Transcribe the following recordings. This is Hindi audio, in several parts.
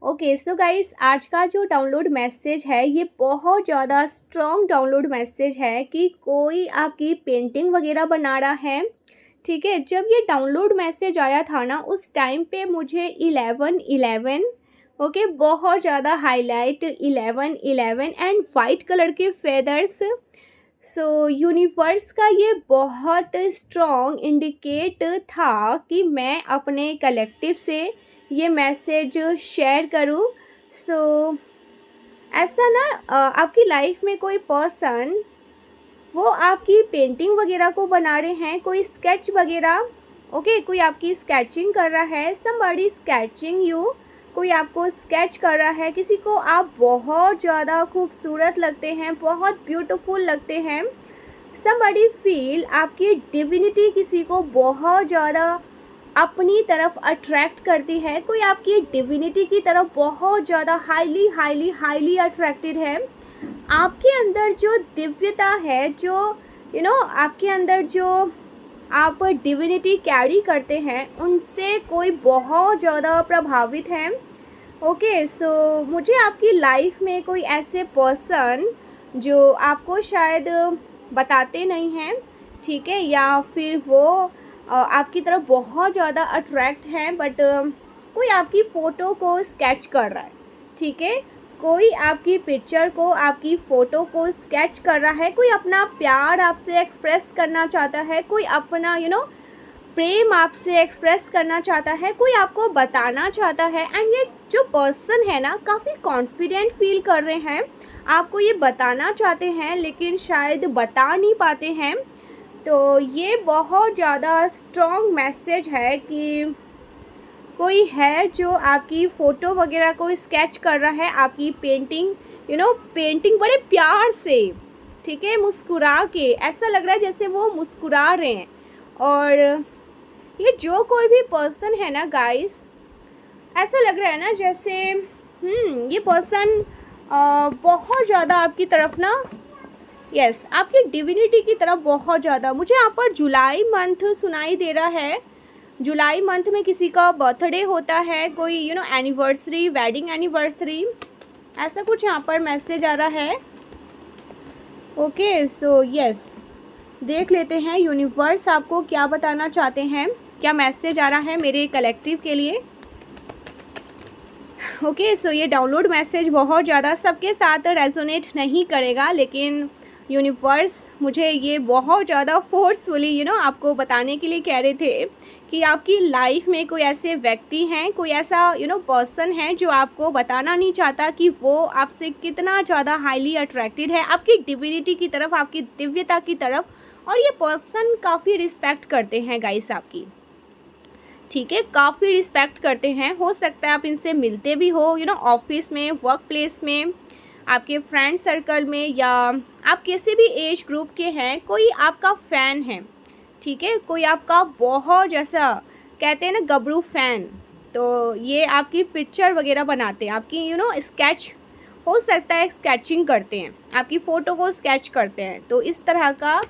ओके सो गाइस, आज का जो डाउनलोड मैसेज है ये बहुत ज़्यादा स्ट्रॉन्ग डाउनलोड मैसेज है कि कोई आपकी पेंटिंग वगैरह बना रहा है। ठीक है, जब ये डाउनलोड मैसेज आया था ना, उस टाइम पे मुझे 11 11 ओके बहुत ज़्यादा हाईलाइट 11 11 एंड वाइट कलर के फेदर्स। सो यूनिवर्स का ये बहुत स्ट्रॉन्ग इंडिकेट था कि मैं अपने कलेक्टिव से ये मैसेज शेयर करूं। सो ऐसा ना, आपकी लाइफ में कोई पर्सन वो आपकी पेंटिंग वगैरह को बना रहे हैं, कोई स्केच वगैरह। ओके, कोई आपकी स्केचिंग कर रहा है, समबडी स्केचिंग यू। कोई आपको स्केच कर रहा है, किसी को आप बहुत ज़्यादा खूबसूरत लगते हैं, बहुत ब्यूटीफुल लगते हैं। समबडी फील आपकी डिविनिटी किसी को बहुत ज़्यादा अपनी तरफ अट्रैक्ट करती है। कोई आपकी डिविनिटी की तरफ बहुत ज़्यादा हाईली हाईली हाईली अट्रैक्टेड है। आपके अंदर जो दिव्यता है, जो आपके अंदर जो आप डिविनिटी कैरी करते हैं, उनसे कोई बहुत ज़्यादा प्रभावित है। ओके, सो मुझे आपकी लाइफ में कोई ऐसे पर्सन जो आपको शायद बताते नहीं हैं, ठीक है, या फिर वो आपकी तरफ बहुत ज़्यादा अट्रैक्ट हैं, बट कोई आपकी फ़ोटो को स्केच कर रहा है। ठीक है, कोई आपकी पिक्चर को, आपकी फ़ोटो को स्केच कर रहा है। कोई अपना प्यार आपसे एक्सप्रेस करना चाहता है, कोई अपना प्रेम आपसे एक्सप्रेस करना चाहता है, कोई आपको बताना चाहता है। एंड ये जो पर्सन है ना, काफ़ी कॉन्फिडेंट फील कर रहे हैं, आपको ये बताना चाहते हैं लेकिन शायद बता नहीं पाते हैं। तो ये बहुत ज़्यादा स्ट्रॉन्ग मैसेज है कि कोई है जो आपकी फ़ोटो वगैरह को स्केच कर रहा है, आपकी पेंटिंग पेंटिंग बड़े प्यार से, ठीक है, मुस्कुरा के। ऐसा लग रहा है जैसे वो मुस्कुरा रहे हैं। और ये जो कोई भी पर्सन है ना गाइस, ऐसा लग रहा है ना जैसे ये पर्सन बहुत ज़्यादा आपकी तरफ ना, यस, आपकी डिविनिटी की तरफ बहुत ज़्यादा। मुझे यहाँ पर जुलाई मंथ सुनाई दे रहा है। जुलाई मंथ में किसी का बर्थडे होता है, कोई एनिवर्सरी, वेडिंग एनिवर्सरी, ऐसा कुछ यहाँ पर मैसेज आ रहा है। ओके, सो यस, देख लेते हैं यूनिवर्स आपको क्या बताना चाहते हैं, क्या मैसेज आ रहा है मेरे कलेक्टिव के लिए। ओके, सो ये डाउनलोड मैसेज बहुत ज़्यादा सबके साथ रेजोनेट नहीं करेगा, लेकिन यूनिवर्स मुझे ये बहुत ज़्यादा फोर्सफुली आपको बताने के लिए कह रहे थे कि आपकी लाइफ में कोई ऐसे व्यक्ति हैं, कोई ऐसा पर्सन है जो आपको बताना नहीं चाहता कि वो आपसे कितना ज़्यादा हाईली अट्रैक्टेड है, आपकी डिविनिटी की तरफ, आपकी दिव्यता की तरफ। और ये पर्सन काफ़ी रिस्पेक्ट करते हैं गाइस आपकी, ठीक है, काफ़ी रिस्पेक्ट करते हैं। हो सकता है आप इनसे मिलते भी हो ऑफिस में, वर्क प्लेस में, आपके फ्रेंड सर्कल में, या आप किसी भी एज ग्रुप के हैं। कोई आपका फ़ैन है, ठीक है, कोई आपका बहुत, जैसा कहते हैं ना, गबरू फ़ैन। तो ये आपकी पिक्चर वगैरह बनाते हैं, आपकी स्केच, हो सकता है स्केचिंग करते हैं, आपकी फ़ोटो को स्केच करते हैं। तो इस तरह का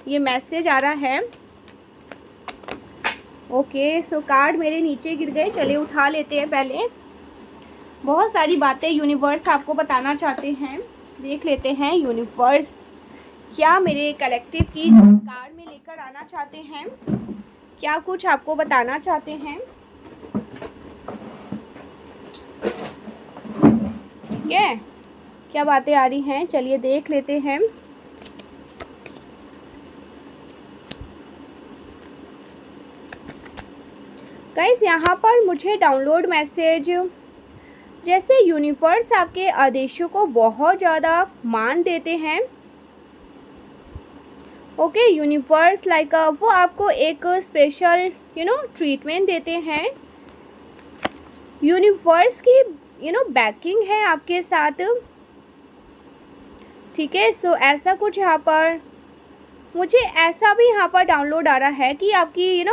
ये मैसेज आ रहा है। ओके, सो कार्ड मेरे नीचे गिर गए, चलिए उठा लेते हैं। पहले बहुत सारी बातें यूनिवर्स आपको बताना चाहते हैं, देख लेते हैं यूनिवर्स क्या मेरे कलेक्टिव की कार्ड में लेकर आना चाहते हैं, क्या कुछ आपको बताना चाहते हैं। ठीक है, क्या बातें आ रही हैं, चलिए देख लेते हैं। गाइस, यहाँ पर मुझे डाउनलोड मैसेज, जैसे यूनिवर्स आपके आदेशों को बहुत ज़्यादा मान देते हैं। ओके, यूनिवर्स लाइक वो आपको एक स्पेशल ट्रीटमेंट देते हैं। यूनिवर्स की बैकिंग है आपके साथ, ठीक है। सो ऐसा कुछ यहाँ पर मुझे ऐसा भी यहाँ पर डाउनलोड आ रहा है कि आपकी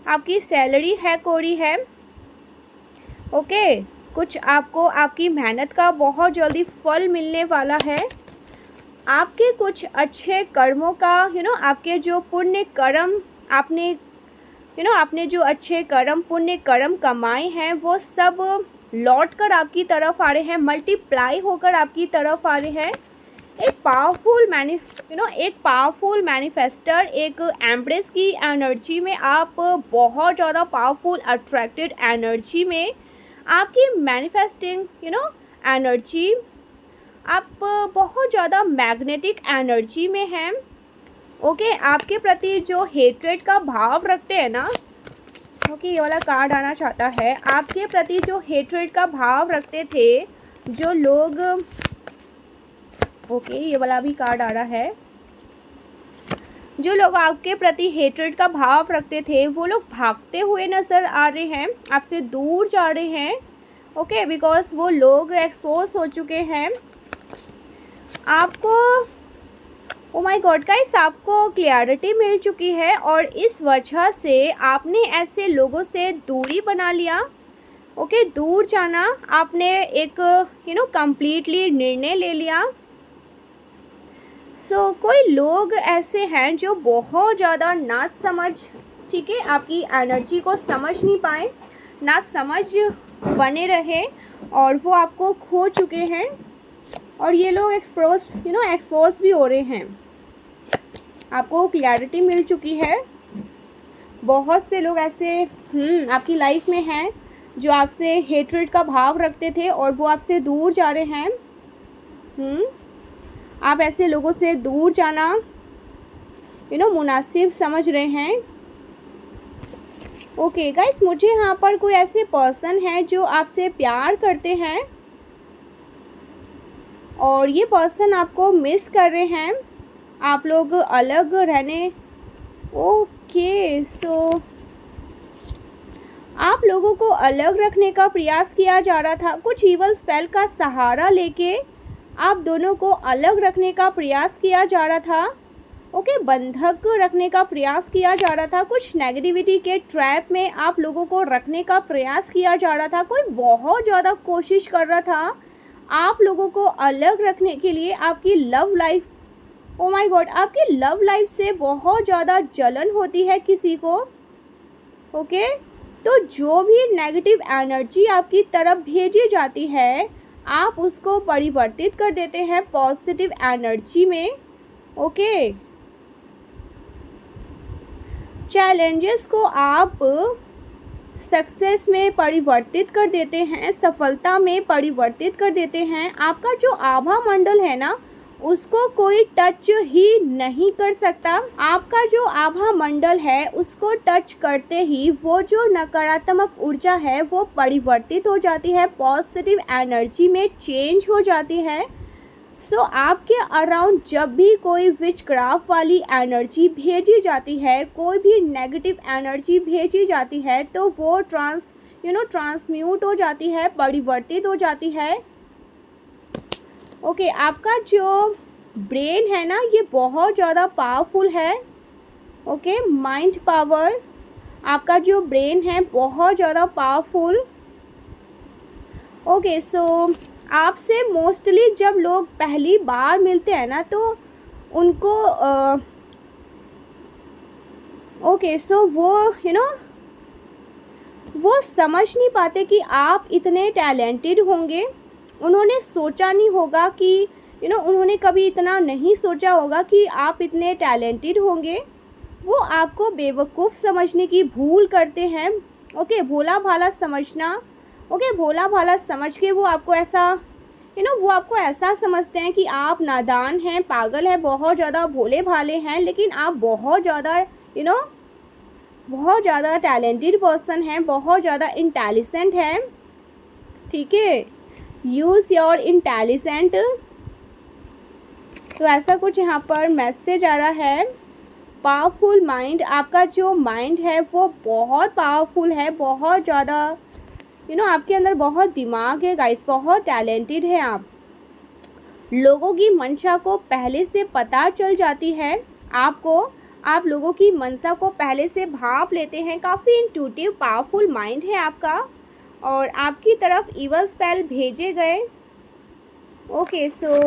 आपकी सैलरी है कोरी है। ओके, कुछ आपको आपकी मेहनत का बहुत जल्दी फल मिलने वाला है। आपके कुछ अच्छे कर्मों का आपके जो पुण्य कर्म आपने आपने जो अच्छे कर्म पुण्य कर्म कमाए हैं वो सब लौट कर आपकी तरफ आ रहे हैं, मल्टीप्लाई होकर आपकी तरफ आ रहे हैं। एक पावरफुल मैनिफेस्टर, एक एम्प्रेस की एनर्जी में आप बहुत ज़्यादा पावरफुल अट्रैक्टेड एनर्जी में आपकी मैनिफेस्टिंग एनर्जी, आप बहुत ज़्यादा मैग्नेटिक एनर्जी में हैं। ओके, आपके प्रति जो हेट्रेड का भाव रखते हैं ना, ओके ये वाला कार्ड आना चाहता है, आपके प्रति जो हेट्रेड का भाव रखते थे जो लोग, ओके ये वाला भी कार्ड आ रहा है, जो लोग आपके प्रति हेट्रेड का भाव रखते थे वो लोग भागते हुए नज़र आ रहे हैं, आपसे दूर जा रहे हैं। ओके, बिकॉज वो लोग एक्सपोज हो चुके हैं आपको। ओ माय गॉड गाइस, आपको क्लैरिटी मिल चुकी है और इस वजह से आपने ऐसे लोगों से दूरी बना लिया। ओके, दूर जाना आपने एक कंप्लीटली निर्णय ले लिया। सो कोई लोग ऐसे हैं जो बहुत ज़्यादा ना समझ, ठीक है, आपकी एनर्जी को समझ नहीं पाए, ना समझ बने रहे और वो आपको खो चुके हैं और ये लोग एक्सपोज भी हो रहे हैं। आपको क्लैरिटी मिल चुकी है। बहुत से लोग ऐसे आपकी लाइफ में हैं जो आपसे हेट्रेड का भाव रखते थे और वो आपसे दूर जा रहे हैं। आप ऐसे लोगों से दूर जाना मुनासिब समझ रहे हैं। ओके गाइस, मुझे यहाँ पर कोई ऐसे पर्सन है जो आपसे प्यार करते हैं और ये पर्सन आपको मिस कर रहे हैं, आप लोग अलग रहने। ओके, सो आप लोगों को अलग रखने का प्रयास किया जा रहा था, कुछ ईवल स्पेल का सहारा लेके आप दोनों को अलग रखने का प्रयास किया जा रहा था। ओके, बंधक रखने का प्रयास किया जा रहा था, कुछ नेगेटिविटी के ट्रैप में आप लोगों को रखने का प्रयास किया जा रहा था। कोई बहुत ज़्यादा कोशिश कर रहा था आप लोगों को अलग रखने के लिए। आपकी love life, O my God, आपकी लव लाइफ से बहुत ज़्यादा जलन होती है किसी को। ओके, तो जो भी नेगेटिव एनर्जी आपकी तरफ भेजी जाती है आप उसको परिवर्तित कर देते हैं पॉजिटिव एनर्जी में। ओके, चैलेंजेस को आप सक्सेस में परिवर्तित कर देते हैं, सफलता में परिवर्तित कर देते हैं। आपका जो आभा मंडल है ना उसको कोई टच ही नहीं कर सकता। आपका जो आभा मंडल है उसको टच करते ही वो जो नकारात्मक ऊर्जा है वो परिवर्तित हो जाती है, पॉजिटिव एनर्जी में चेंज हो जाती है। सो आपके अराउंड जब भी कोई विचक्राफ्ट वाली एनर्जी भेजी जाती है, कोई भी नेगेटिव एनर्जी भेजी जाती है तो वो ट्रांसम्यूट हो जाती है, परिवर्तित हो जाती है। ओके, आपका जो ब्रेन है ना ये बहुत ज़्यादा पावरफुल है। ओके, माइंड पावर, आपका जो ब्रेन है बहुत ज़्यादा पावरफुल। ओके, सो आपसे मोस्टली जब लोग पहली बार मिलते हैं ना तो उनको ओके, सो वो वो समझ नहीं पाते कि आप इतने टैलेंटेड होंगे। उन्होंने सोचा नहीं होगा कि उन्होंने कभी इतना नहीं सोचा होगा कि आप इतने टैलेंटेड होंगे। वो आपको बेवकूफ़ समझने की भूल करते हैं। ओके, भोला भाला समझना। ओके, भोला भाला समझ के वो आपको ऐसा वो आपको ऐसा समझते हैं कि आप नादान हैं, पागल हैं, बहुत ज़्यादा भोले भाले हैं, लेकिन आप बहुत ज़्यादा बहुत ज़्यादा टैलेंटेड पर्सन हैं, बहुत ज़्यादा इंटेलिजेंट हैं। ठीक है, यूज़ योर इंटेलिजेंट। तो ऐसा कुछ यहाँ पर मैसेज आ रहा है। पावरफुल माइंड, आपका जो माइंड है वो बहुत पावरफुल है, बहुत ज़्यादा आपके अंदर बहुत दिमाग है गाइस, बहुत टैलेंटेड है आप। लोगों की मंशा को पहले से पता चल जाती है आपको, आप लोगों की मंशा को पहले से भाप लेते हैं। काफ़ी इंट्यूटिव पावरफुल माइंड है आपका और आपकी तरफ ईवल स्पेल भेजे गए। ओके, सो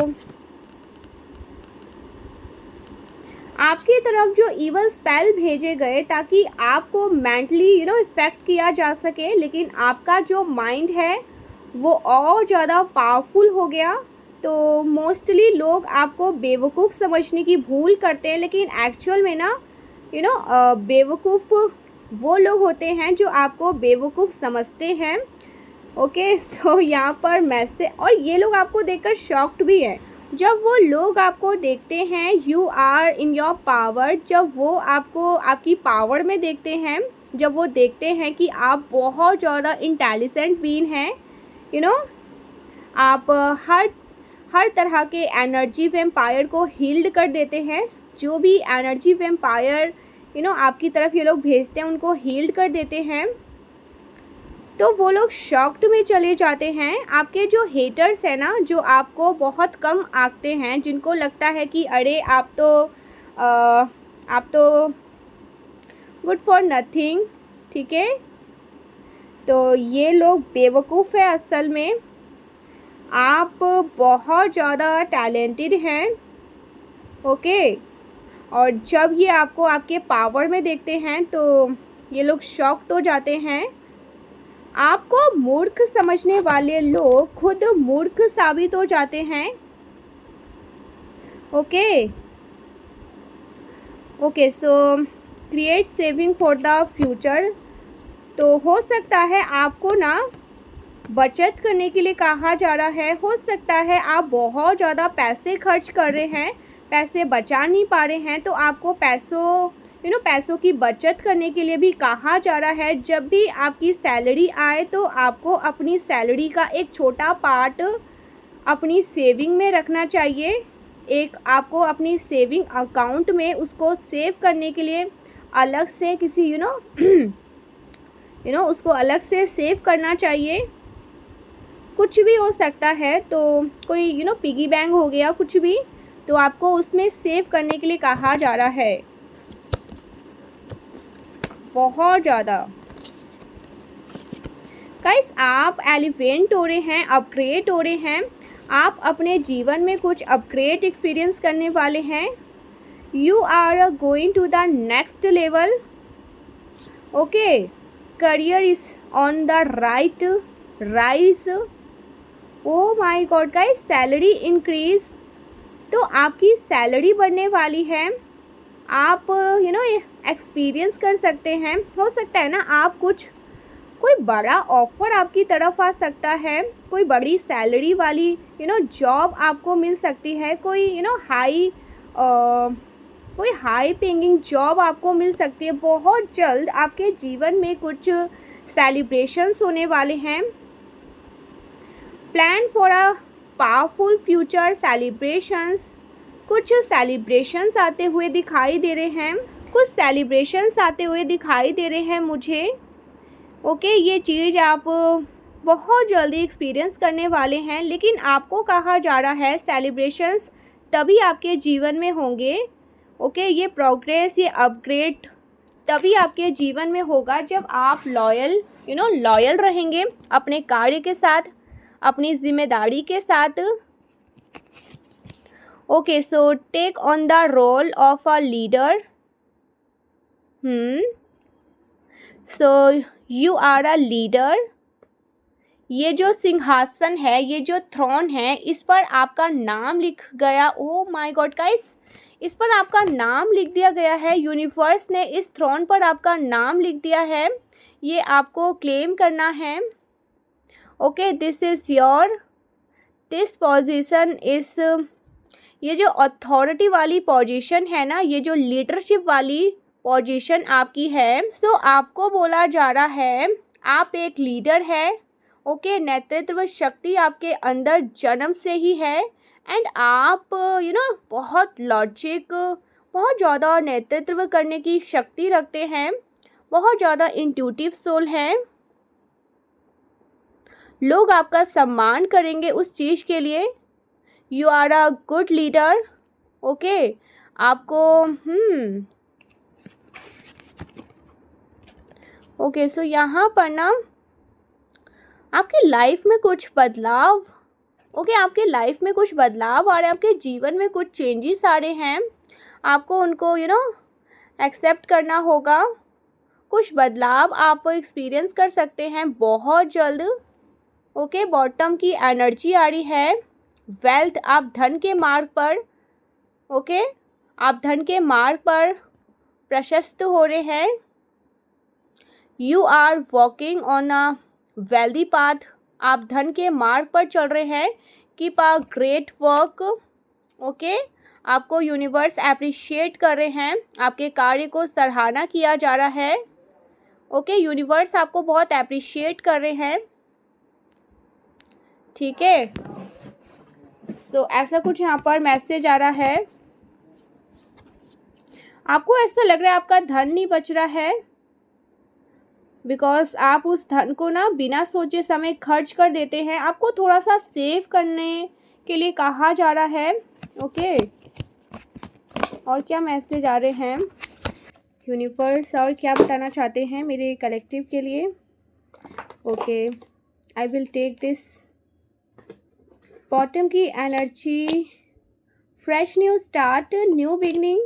आपकी तरफ जो इवल स्पेल भेजे गए ताकि आपको मेंटली इफ़ेक्ट किया जा सके, लेकिन आपका जो माइंड है वो और ज़्यादा पावरफुल हो गया। तो मोस्टली लोग आपको बेवकूफ़ समझने की भूल करते हैं, लेकिन एक्चुअल में ना बेवकूफ़ वो लोग होते हैं जो आपको बेवकूफ़ समझते हैं। ओके, सो यहाँ पर मैसेज, और ये लोग आपको देखकर शॉक्ड भी हैं। जब वो लोग आपको देखते हैं you are in your power, जब वो आपको आपकी पावर में देखते हैं, जब वो देखते हैं कि आप बहुत ज़्यादा इंटेलिजेंट बीइंग हैं, आप हर तरह के एनर्जी वेम्पायर को हील्ड कर देते हैं। जो भी एनर्जी वेम्पायर आपकी तरफ ये लोग भेजते हैं उनको हील्ड कर देते हैं। तो वो लोग शॉक्ड में चले जाते हैं। आपके जो हेटर्स हैं ना, जो आपको बहुत कम आंकते हैं, जिनको लगता है कि अरे आप तो गुड फॉर नथिंग, ठीक है, तो ये लोग बेवकूफ़ है। असल में आप बहुत ज़्यादा टैलेंटेड हैं। ओके, और जब ये आपको आपके पावर में देखते हैं तो ये लोग शॉक्ड हो जाते हैं। आपको मूर्ख समझने वाले लोग खुद मूर्ख साबित हो जाते हैं। Okay, so create saving for the future. तो हो सकता है आपको ना बचत करने के लिए कहा जा रहा है। हो सकता है आप बहुत ज़्यादा पैसे खर्च कर रहे हैं, पैसे बचा नहीं पा रहे हैं, तो आपको पैसों की बचत करने के लिए भी कहा जा रहा है। जब भी आपकी सैलरी आए तो आपको अपनी सैलरी का एक छोटा पार्ट अपनी सेविंग में रखना चाहिए। एक आपको अपनी सेविंग अकाउंट में उसको सेव करने के लिए अलग से किसी उसको अलग से सेव करना चाहिए। कुछ भी हो सकता है, तो कोई पिगी बैंक हो गया, कुछ भी, तो आपको उसमें सेव करने के लिए कहा जा रहा है बहुत ज़्यादा। गाइस, आप एलिवेंट हो रहे हैं, अपग्रेड हो रहे हैं। आप अपने जीवन में कुछ अपग्रेड एक्सपीरियंस करने वाले हैं। You are going to the next level. Okay, career is on the right rise. Oh my god guys, salary increase, तो आपकी सैलरी बढ़ने वाली है। आप एक्सपीरियंस कर सकते हैं। हो सकता है ना आप कोई बड़ा ऑफ़र आपकी तरफ आ सकता है, कोई बड़ी सैलरी वाली जॉब आपको मिल सकती है, कोई हाई पेइंग जॉब आपको मिल सकती है। बहुत जल्द आपके जीवन में कुछ सेलिब्रेशंस होने वाले हैं। Plan for a powerful future celebrations. कुछ सेलिब्रेशंस आते हुए दिखाई दे रहे हैं, कुछ सेलिब्रेशंस आते हुए दिखाई दे रहे हैं मुझे। ओके, ये चीज़ आप बहुत जल्दी एक्सपीरियंस करने वाले हैं, लेकिन आपको कहा जा रहा है सेलिब्रेशंस तभी आपके जीवन में होंगे। ओके, ये प्रोग्रेस, ये अपग्रेड तभी आपके जीवन में होगा जब आप लॉयल रहेंगे अपने कार्य के साथ, अपनी जिम्मेदारी के साथ। Okay, so take on the role of a leader. So you are a leader. ये जो सिंहासन है, ये जो थ्रोन है, इस पर आपका नाम लिख गया। ओ माय गॉड गाइस, इस पर आपका नाम लिख दिया गया है। यूनिवर्स ने इस थ्रोन पर आपका नाम लिख दिया है। ये आपको क्लेम करना है। Okay, this is your, this position is, ये जो अथॉरिटी वाली पोजीशन है ना, ये जो लीडरशिप वाली पोजीशन आपकी है। सो आपको बोला जा रहा है आप एक लीडर है। ओके, नेतृत्व शक्ति आपके अंदर जन्म से ही है। एंड आप बहुत लॉजिक, बहुत ज़्यादा नेतृत्व करने की शक्ति रखते हैं, बहुत ज़्यादा इंट्यूटिव सोल हैं। लोग आपका सम्मान करेंगे उस चीज़ के लिए। You are a good leader. Okay, आपको ओके, सो यहाँ पर ना आपकी लाइफ में कुछ बदलाव, ओके, आपके लाइफ में कुछ बदलाव आ रहे हैं, आपके जीवन में कुछ चेंजेस आ रहे हैं। आपको उनको एक्सेप्ट करना होगा। कुछ बदलाव आप एक्सपीरियंस कर सकते हैं बहुत जल्द। ओके, बॉटम की एनर्जी आ रही है। वेल्थ, आप धन के मार्ग पर, ओके, आप धन के मार्ग पर प्रशस्त हो रहे हैं। You are walking on a wealthy path, आप धन के मार्ग पर चल रहे हैं। Keep a great work, okay, आपको यूनिवर्स एप्रिशिएट कर रहे हैं, आपके कार्य को सराहना किया जा रहा है। ओके, यूनिवर्स आपको बहुत एप्रिशिएट कर रहे हैं, ठीक है। सो ऐसा कुछ यहाँ पर मैसेज आ रहा है। आपको ऐसा लग रहा है आपका धन नहीं बच रहा है, बिकॉज आप उस धन को ना बिना सोचे समय खर्च कर देते हैं। आपको थोड़ा सा सेव करने के लिए कहा जा रहा है। ओके, और क्या मैसेज आ रहे हैं यूनिवर्स, और क्या बताना चाहते हैं मेरे कलेक्टिव के लिए? Okay, I will take this. Bottom की energy, fresh new start, new beginning.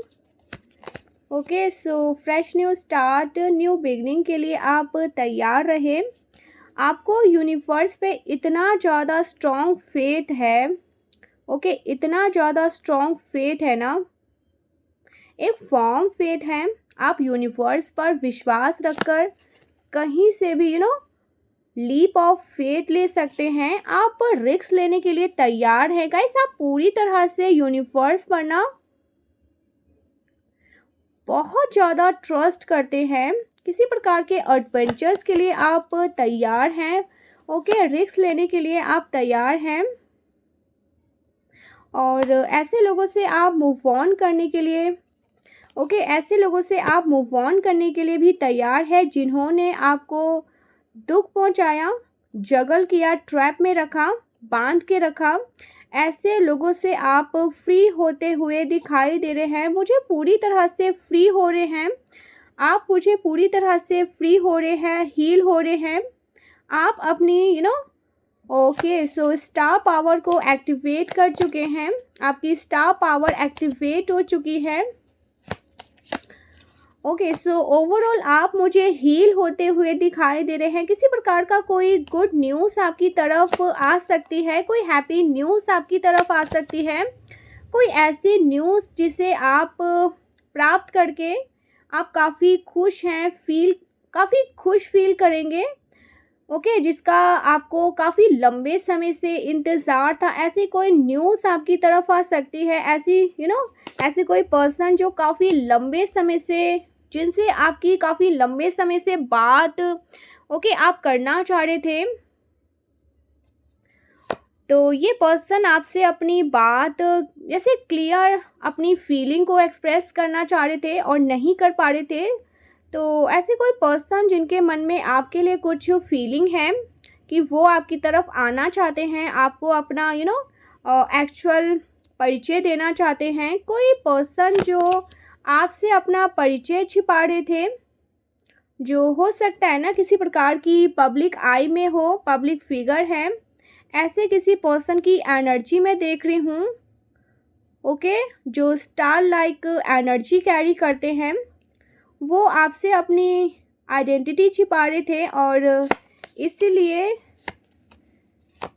Okay, so fresh new start, new beginning के लिए आप तैयार रहें। आपको यूनिवर्स पे इतना ज़्यादा स्ट्रॉन्ग फेथ है, ओके, इतना ज़्यादा स्ट्रॉन्ग फेथ है ना, एक फॉर्म फेथ है। आप यूनिवर्स पर विश्वास रखकर कहीं से भी लीप ऑफ फेथ ले सकते हैं। आप रिस्क लेने के लिए तैयार हैं गाइस। आप पूरी तरह से यूनिवर्स पर ना बहुत ज़्यादा ट्रस्ट करते हैं। किसी प्रकार के एडवेंचर्स के लिए आप तैयार हैं। ओके, रिस्क लेने के लिए आप तैयार हैं, और ऐसे लोगों से आप मूव ऑन करने के लिए, ओके, ऐसे लोगों से आप मूव ऑन करने के लिए भी तैयार है जिन्होंने आपको दुख पहुंचाया, जगल किया, ट्रैप में रखा, बांध के रखा। ऐसे लोगों से आप फ्री होते हुए दिखाई दे रहे हैं। मुझे पूरी तरह से फ्री हो रहे हैं आप, मुझे पूरी तरह से फ्री हो रहे हैं, हील हो रहे हैं आप अपनी ओके, सो स्टार पावर को एक्टिवेट कर चुके हैं। आपकी स्टार पावर एक्टिवेट हो चुकी है। ओके, सो ओवरऑल आप मुझे हील होते हुए दिखाई दे रहे हैं। किसी प्रकार का कोई गुड न्यूज़ आपकी तरफ आ सकती है, कोई हैप्पी न्यूज़ आपकी तरफ आ सकती है, कोई ऐसी न्यूज़ जिसे आप प्राप्त करके आप काफ़ी खुश हैं, काफ़ी खुश फील करेंगे। ओके, जिसका आपको काफ़ी लंबे समय से इंतज़ार था। ऐसी कोई न्यूज़ आपकी तरफ आ सकती है, ऐसी ऐसे कोई पर्सन जो काफ़ी लंबे समय से, जिनसे आपकी काफ़ी लंबे समय से बात ओके आप करना चाह रहे थे। तो ये पर्सन आपसे अपनी बात जैसे क्लियर, अपनी फीलिंग को एक्सप्रेस करना चाह रहे थे और नहीं कर पा रहे थे। तो ऐसे कोई पर्सन जिनके मन में आपके लिए कुछ फीलिंग है कि वो आपकी तरफ आना चाहते हैं, आपको अपना एक्चुअल परिचय देना चाहते हैं। कोई पर्सन जो आपसे अपना परिचय छिपा रहे थे, जो हो सकता है ना किसी प्रकार की पब्लिक आई में हो, पब्लिक फिगर है, ऐसे किसी पर्सन की एनर्जी में देख रही हूँ। ओके, जो स्टार लाइक एनर्जी कैरी करते हैं, वो आपसे अपनी आइडेंटिटी छिपा रहे थे, और इसीलिए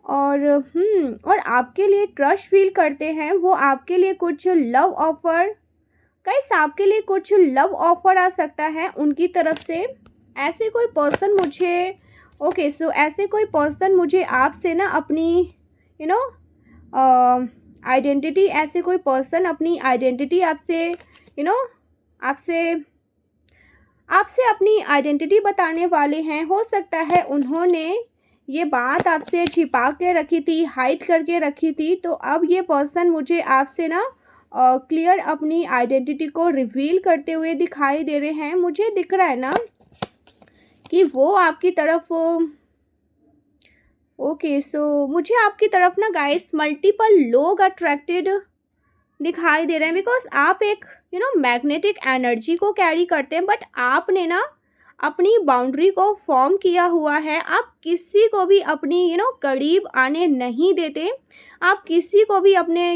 और आपके लिए क्रश फील करते हैं। वो आपके लिए कुछ लव ऑफर, गाइस आपके लिए कुछ लव ऑफर आ सकता है उनकी तरफ से। ऐसे कोई पर्सन मुझे ओके, सो ऐसे कोई पर्सन मुझे आपसे ना अपनी आइडेंटिटी, ऐसे कोई पर्सन अपनी आइडेंटिटी आपसे आपसे अपनी आइडेंटिटी बताने वाले हैं। हो सकता है उन्होंने ये बात आपसे छिपा के रखी थी, हाइड करके रखी थी। तो अब ये पर्सन मुझे आपसे ना क्लियर अपनी आइडेंटिटी को रिवील करते हुए दिखाई दे रहे हैं। मुझे दिख रहा है ना कि वो आपकी तरफ ओके, सो मुझे आपकी तरफ ना गाइस मल्टीपल लोग अट्रैक्टेड दिखाई दे रहे हैं, बिकॉज आप एक मैग्नेटिक एनर्जी को कैरी करते हैं। बट आपने ना अपनी बाउंड्री को फॉर्म किया हुआ है। आप किसी को भी अपनी करीब आने नहीं देते। आप किसी को भी अपने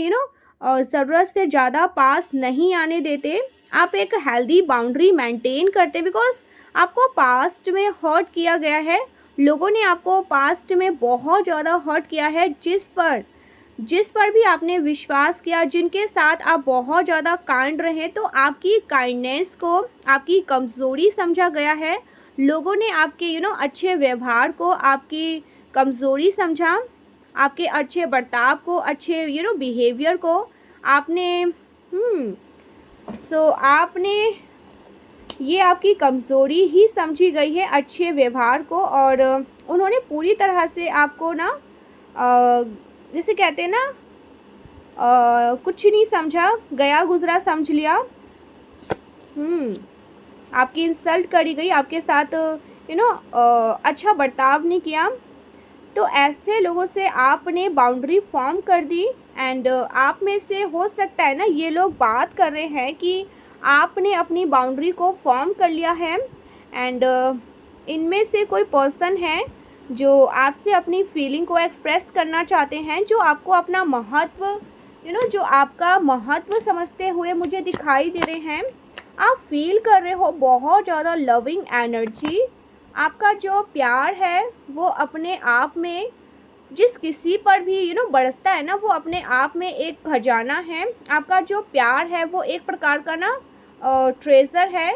ज़रूरत से ज़्यादा पास नहीं आने देते। आप एक हेल्दी बाउंड्री मेंटेन करते, बिकॉज़ आपको पास्ट में हर्ट किया गया है। लोगों ने आपको पास्ट में बहुत ज़्यादा हर्ट किया है, जिस पर भी आपने विश्वास किया, जिनके साथ आप बहुत ज़्यादा काइंड रहे, तो आपकी काइंडनेस को आपकी कमज़ोरी समझा गया है। लोगों ने आपके अच्छे व्यवहार को आपकी कमज़ोरी समझा, आपके अच्छे बर्ताव को, अच्छे बिहेवियर को आपने आपने ये आपकी कमज़ोरी ही समझी गई है, अच्छे व्यवहार को। और उन्होंने पूरी तरह से आपको ना जैसे कहते हैं ना कुछ नहीं समझा, गया गुजरा समझ लिया। आपकी इंसल्ट करी गई, आपके साथ अच्छा बर्ताव नहीं किया। तो ऐसे लोगों से आपने बाउंड्री फॉर्म कर दी। एंड आप में से हो सकता है ना ये लोग बात कर रहे हैं कि आपने अपनी बाउंड्री को फॉर्म कर लिया है। एंड इनमें से कोई पर्सन है जो आपसे अपनी फीलिंग को एक्सप्रेस करना चाहते हैं, जो आपको अपना महत्व जो आपका महत्व समझते हुए मुझे दिखाई दे रहे हैं। आप फील कर रहे हो बहुत ज़्यादा लविंग एनर्जी। आपका जो प्यार है वो अपने आप में जिस किसी पर भी बरसता है ना, वो अपने आप में एक खजाना है। आपका जो प्यार है वो एक प्रकार का ना ट्रेजर है।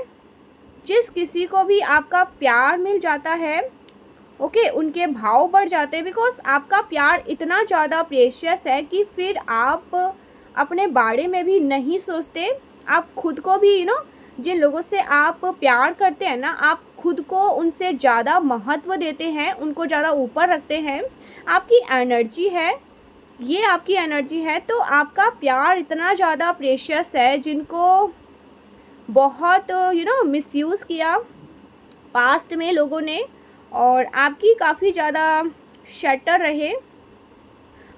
जिस किसी को भी आपका प्यार मिल जाता है, ओके, उनके भाव बढ़ जाते हैं, बिकॉज आपका प्यार इतना ज़्यादा प्रेशियस है कि फिर आप अपने बारे में भी नहीं सोचते। आप खुद को भी जिन लोगों से आप प्यार करते हैं ना, आप खुद को उनसे ज़्यादा महत्व देते हैं, उनको ज़्यादा ऊपर रखते हैं। आपकी एनर्जी है, ये आपकी एनर्जी है। तो आपका प्यार इतना ज़्यादा प्रेशियस है, जिनको बहुत मिसयूज़ किया पास्ट में लोगों ने, और आपकी काफ़ी ज़्यादा शटर रहे,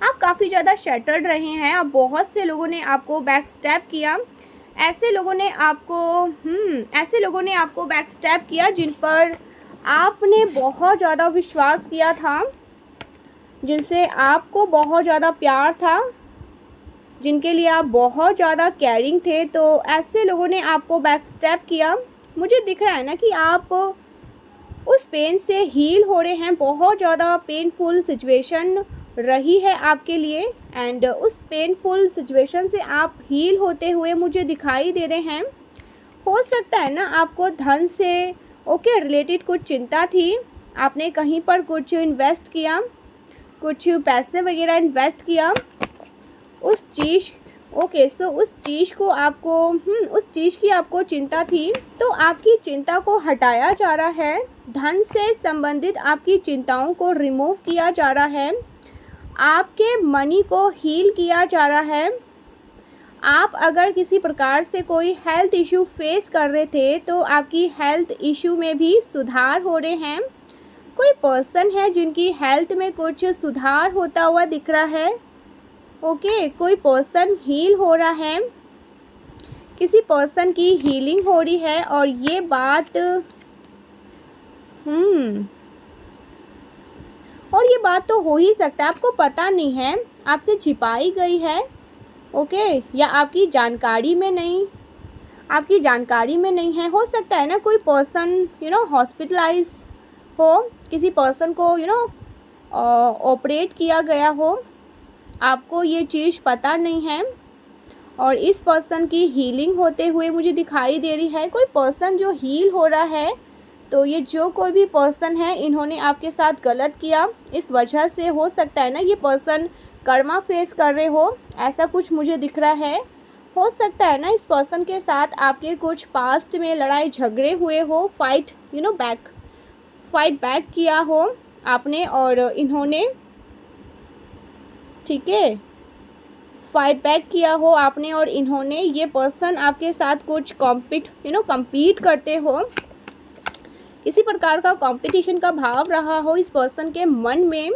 आप काफ़ी ज़्यादा शटर्ड रहे हैं। अब बहुत से लोगों ने आपको बैक स्टेप किया। ऐसे लोगों ने आपको बैक स्टेप किया जिन पर आपने बहुत ज़्यादा विश्वास किया था, जिनसे आपको बहुत ज़्यादा प्यार था, जिनके लिए आप बहुत ज़्यादा केयरिंग थे। तो ऐसे लोगों ने आपको बैक स्टेप किया। मुझे दिख रहा है ना कि आप उस पेन से हील हो रहे हैं। बहुत ज़्यादा पेनफुल सिचुएशन रही है आपके लिए, एंड उस पेनफुल सिचुएशन से आप हील होते हुए मुझे दिखाई दे रहे हैं। हो सकता है ना आपको धन से रिलेटेड कुछ चिंता थी, आपने कहीं पर कुछ इन्वेस्ट किया, कुछ पैसे वगैरह इन्वेस्ट किया उस चीज़ उस चीज़ को आपको उस चीज़ की आपको चिंता थी। तो आपकी चिंता को हटाया जा रहा है, धन से संबंधित आपकी चिंताओं को रिमूव किया जा रहा है, आपके मनी को हील किया जा रहा है। आप अगर किसी प्रकार से कोई हेल्थ इशू फेस कर रहे थे, तो आपकी हेल्थ इशू में भी सुधार हो रहे हैं। कोई पर्सन है जिनकी हेल्थ में कुछ सुधार होता हुआ दिख रहा है, ओके, कोई पर्सन हील हो रहा है, किसी पर्सन की हीलिंग हो रही है। और ये बात तो हो ही सकता है, आपको पता नहीं है, आपसे छिपाई गई है, ओके, या आपकी जानकारी में नहीं है। हो सकता है ना कोई पर्सन हॉस्पिटलाइज हो, किसी पर्सन को ऑपरेट किया गया हो, आपको ये चीज़ पता नहीं है, और इस पर्सन की हीलिंग होते हुए मुझे दिखाई दे रही है। कोई पर्सन जो हील हो रहा है, तो ये जो कोई भी पर्सन है, इन्होंने आपके साथ गलत किया, इस वजह से हो सकता है ना ये पर्सन कर्मा फेस कर रहे हो, ऐसा कुछ मुझे दिख रहा है। हो सकता है ना इस पर्सन के साथ आपके कुछ पास्ट में लड़ाई झगड़े हुए हो, फाइट बैक किया हो आपने और इन्होंने, ठीक है, फाइट बैक किया हो आपने और इन्होंने। ये पर्सन आपके साथ कुछ कम्पीट करते हो, किसी प्रकार का कंपटीशन का भाव रहा हो इस पर्सन के मन में।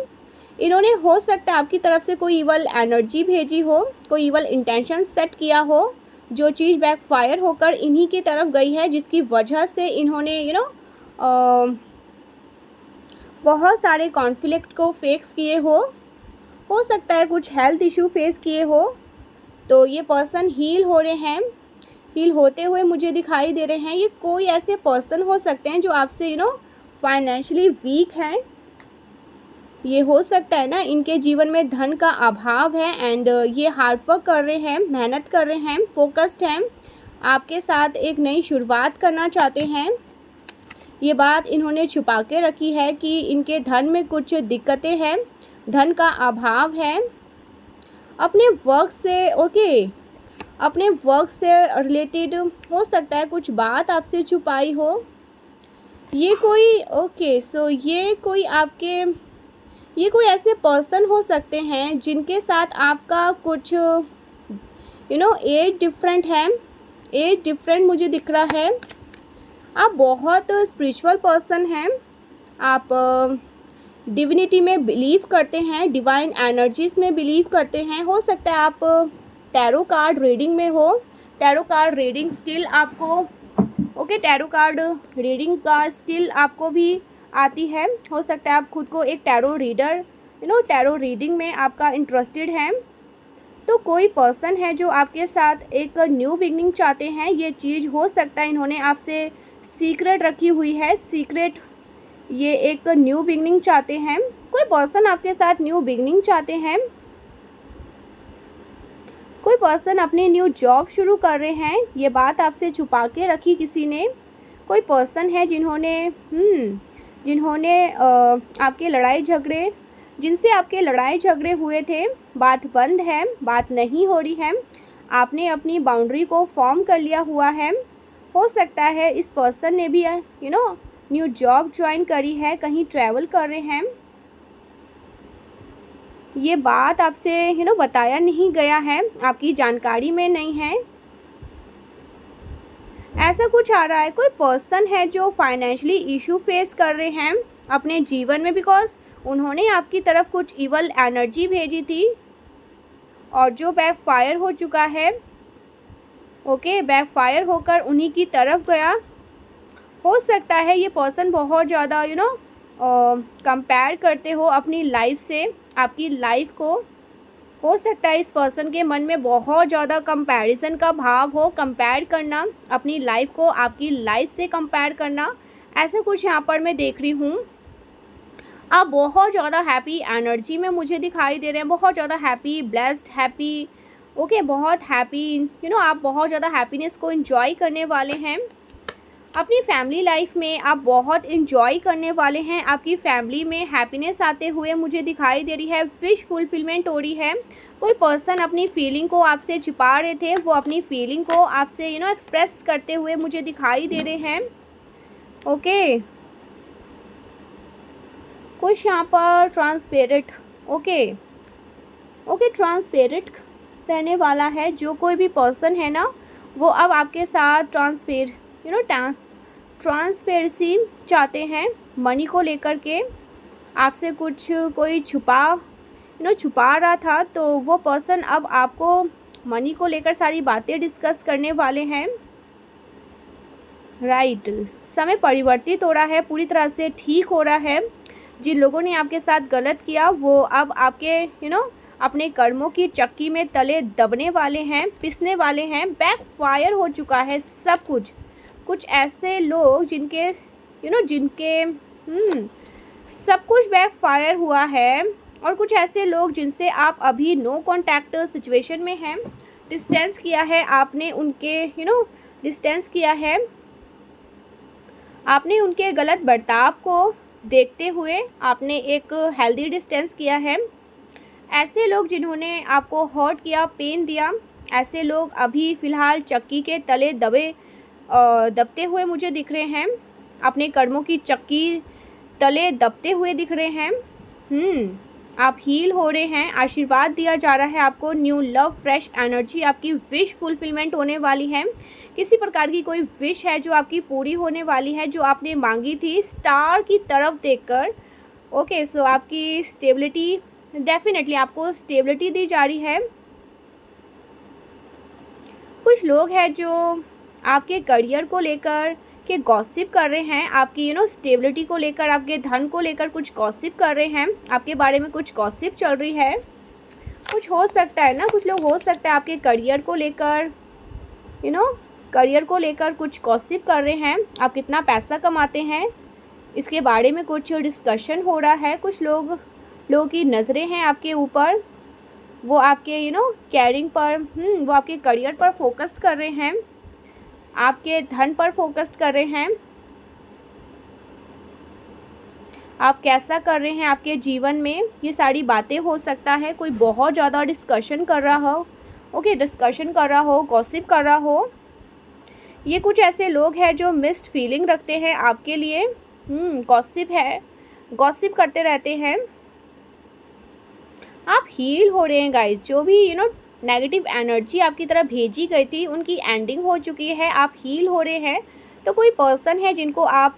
इन्होंने हो सकता है आपकी तरफ से कोई इवल एनर्जी भेजी हो, कोई इवल इंटेंशन सेट किया हो, जो चीज़ बैकफायर होकर इन्हीं की तरफ गई है, जिसकी वजह से इन्होंने बहुत सारे कॉन्फ्लिक्ट को फेस किए हो सकता है कुछ हेल्थ इशू फेस किए हो, तो ये पर्सन हील हो रहे हैं, हील होते हुए मुझे दिखाई दे रहे हैं। ये कोई ऐसे पर्सन हो सकते हैं जो आपसे फाइनेंशियली वीक हैं। ये हो सकता है ना इनके जीवन में धन का अभाव है एंड ये हार्ड वर्क कर रहे हैं, मेहनत कर रहे हैं, फोकस्ड हैं, आपके साथ एक नई शुरुआत करना चाहते हैं। ये बात इन्होंने छुपा के रखी है कि इनके धन में कुछ दिक्कतें हैं, धन का अभाव है। अपने वर्क से अपने वर्क से रिलेटेड हो सकता है कुछ बात आपसे छुपाई हो। ये कोई ऐसे पर्सन हो सकते हैं जिनके साथ आपका कुछ एज डिफरेंट है, एज डिफरेंट मुझे दिख रहा है। आप बहुत स्पिरिचुअल पर्सन हैं, आप डिविनिटी में बिलीव करते हैं, डिवाइन एनर्जीज में बिलीव करते हैं। हो सकता है आप टैरो कार्ड रीडिंग में हो, टैरो कार्ड रीडिंग स्किल आपको टैरो कार्ड रीडिंग का स्किल आपको भी आती है। हो सकता है आप खुद को एक टैरो रीडर टैरो रीडिंग में आपका इंटरेस्टेड है। तो कोई पर्सन है जो आपके साथ एक न्यू बिगनिंग चाहते हैं। ये चीज़ हो सकता है इन्होंने आपसे सीक्रेट रखी हुई है, सीक्रेट। ये एक न्यू बिगनिंग चाहते हैं, कोई पर्सन आपके साथ न्यू बिगनिंग चाहते हैं। कोई पर्सन अपनी न्यू जॉब शुरू कर रहे हैं, ये बात आपसे छुपा के रखी किसी ने। कोई पर्सन है जिन्होंने आपके जिनसे आपके लड़ाई झगड़े हुए थे, बात बंद है, बात नहीं हो रही है, आपने अपनी बाउंड्री को फॉर्म कर लिया हुआ है। हो सकता है इस पर्सन ने भी न्यू जॉब ज्वाइन करी है, कहीं ट्रैवल कर रहे हैं। ये बात आपसे बताया नहीं गया है, आपकी जानकारी में नहीं है, ऐसा कुछ आ रहा है। कोई पर्सन है जो फाइनेंशियली इशू फेस कर रहे हैं अपने जीवन में, बिकॉज उन्होंने आपकी तरफ कुछ इवल एनर्जी भेजी थी और जो बैकफायर हो चुका है। बैकफायर होकर उन्हीं की तरफ गया। हो सकता है ये पर्सन बहुत ज़्यादा कंपेयर करते हो अपनी लाइफ से, आपकी लाइफ को। हो सकता है इस पर्सन के मन में बहुत ज़्यादा कंपैरिजन का भाव हो, कंपेयर करना, अपनी लाइफ को आपकी लाइफ से कंपेयर करना, ऐसा कुछ यहाँ पर मैं देख रही हूँ। आप बहुत ज़्यादा हैप्पी एनर्जी में मुझे दिखाई दे रहे हैं, बहुत ज़्यादा हैप्पी, ब्लेस्ड, हैप्पी, बहुत हैप्पी, आप बहुत ज़्यादा हैप्पीनेस को एंजॉय करने वाले हैं। अपनी फैमिली लाइफ में आप बहुत एंजॉय करने वाले हैं। आपकी फैमिली में हैप्पीनेस आते हुए मुझे दिखाई दे रही है, विश फुलफिलमेंट हो रही है। कोई पर्सन अपनी फीलिंग को आपसे छिपा रहे थे, वो अपनी फीलिंग को आपसे एक्सप्रेस करते हुए मुझे दिखाई दे रहे हैं। कुछ यहाँ पर ट्रांसपेरेंट ट्रांसपेरेंट रहने वाला है। जो कोई भी पर्सन है ना, वो अब आपके साथ ट्रांसपेरेंसी चाहते हैं मनी को लेकर के। आपसे कुछ कोई छुपा रहा था, तो वो पर्सन अब आपको मनी को लेकर सारी बातें डिस्कस करने वाले हैं। राइट, समय परिवर्तित हो रहा है, पूरी तरह से ठीक हो रहा है। जिन लोगों ने आपके साथ गलत किया वो अब आपके अपने कर्मों की चक्की में तले दबने वाले हैं, पिसने वाले हैं। बैकफायर हो चुका है सब कुछ ऐसे लोग जिनके सब कुछ बैकफायर हुआ है, और कुछ ऐसे लोग जिनसे आप अभी नो कॉन्टैक्ट सिचुएशन में हैं, डिस्टेंस किया है आपने उनके डिस्टेंस किया है आपने उनके गलत बर्ताव को देखते हुए आपने एक हेल्दी डिस्टेंस किया है। ऐसे लोग जिन्होंने आपको हर्ट किया, पेन दिया, ऐसे लोग अभी फ़िलहाल चक्की के तले दबते हुए मुझे दिख रहे हैं, अपने कर्मों की चक्की तले दबते हुए दिख रहे हैं। आप हील हो रहे हैं, आशीर्वाद दिया जा रहा है आपको, न्यू लव, फ्रेश एनर्जी, आपकी विश फुलफिलमेंट होने वाली है। किसी प्रकार की कोई विश है जो आपकी पूरी होने वाली है, जो आपने मांगी थी स्टार की तरफ देखकर। सो आपकी स्टेबिलिटी, डेफिनेटली आपको स्टेबिलिटी दी जा रही है। कुछ लोग हैं जो आपके करियर को लेकर के गॉसिप कर रहे हैं, आपकी स्टेबिलिटी को लेकर, आपके धन को लेकर कुछ गॉसिप कर रहे हैं, आपके बारे में कुछ गॉसिप चल रही है। कुछ हो सकता है ना, कुछ लोग हो सकता है आपके करियर को लेकर करियर को लेकर कुछ गॉसिप कर रहे हैं, आप कितना पैसा कमाते हैं इसके बारे में कुछ डिस्कशन हो रहा है। कुछ लोगों की नज़रें हैं आपके ऊपर, वो आपके कैरिंग पर, वो आपके करियर पर फोकस कर रहे हैं, आपके धन पर फोकस कर रहे हैं, आप कैसा कर रहे हैं आपके जीवन में, ये सारी बातें हो सकता है। कोई बहुत ज़्यादा डिस्कशन कर रहा हो, डिस्कशन कर रहा हो, गॉसिप कर रहा हो। ये कुछ ऐसे लोग हैं जो मिक्स्ड फीलिंग रखते हैं आपके लिए। गॉसिप है, गॉसिप करते रहते हैं। आप हील हो रहे हैं गाइस, जो भी नेगेटिव एनर्जी आपकी तरफ भेजी गई थी उनकी एंडिंग हो चुकी है, आप हील हो रहे हैं। तो कोई पर्सन है जिनको आप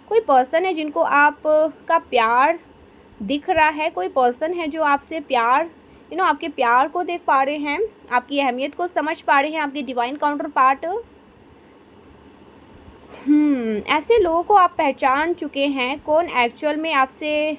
कोई पर्सन है जिनको आप का प्यार दिख रहा है, कोई पर्सन है जो आपसे प्यार आपके प्यार को देख पा रहे हैं, आपकी अहमियत को समझ पा रहे हैं, आपकी डिवाइन काउंटर पार्ट। ऐसे लोगों को आप पहचान चुके हैं कौन एक्चुअल में आपसे